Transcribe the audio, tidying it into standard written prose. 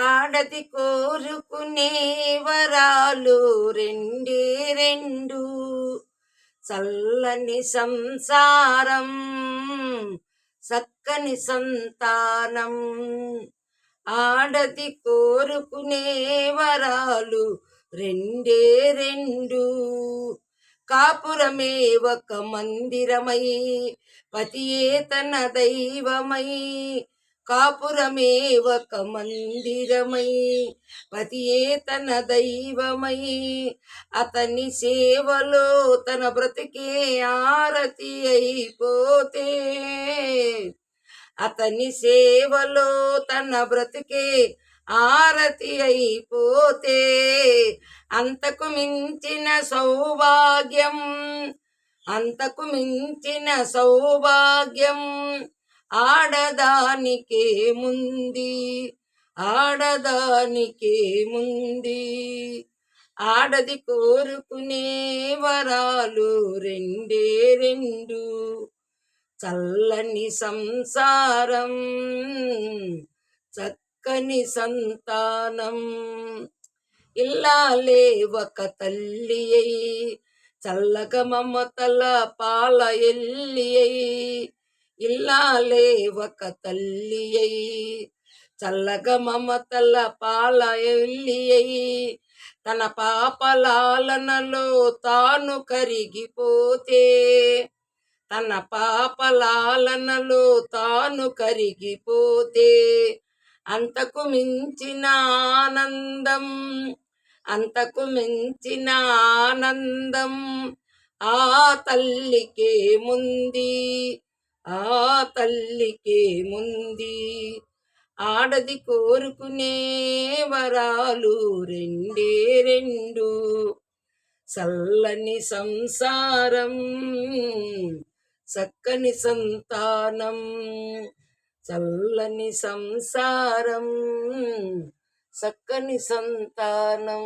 ఆడది కోరుకునే వరాలు రెండే రెండు, చల్లని సంసారం చక్కని సంతానం. ఆడది కోరుకునే వరాలు రెండే రెండు, కాపురమే ఒక మందిరమై పతియే తన దైవమై. కాపురమే ఒక మందిరమై పతియే తన దైవమై, అతని సేవలో తన బ్రతికే ఆరతి అయిపోతే. అతని సేవలో తన బ్రతికే ఆరతి అయిపోతే, అంతకు మించిన సౌభాగ్యం, అంతకు మించిన సౌభాగ్యం ఆడదానికేముంది, ఆడదానికేముంది. ఆడది కోరుకునే వరాలు రెండే రెండు, చల్లని సంసారం చక్కని సంతానం. ఇల్లాలే ఒక తల్లి అయి చల్లగ మమతల పాల ఎల్లి అయి. ఇల్లాలే ఒక తల్లి అయి చల్లగ మమతల పాల ఎల్లి అయి, తన పాపలాలనలో తాను కరిగిపోతే. తన పాపలాలనలో తాను కరిగిపోతే, అంతకు మించిన ఆనందం, అంతకు మించిన ఆనందం ఆ తల్లికేముంది, ఆ తల్లికేముంది. ఆడది కోరుకునే వరాలు రెండే రెండు, చల్లని సంసారం చక్కని సంతానం. చల్లని సంసారం చక్కని సంతానం.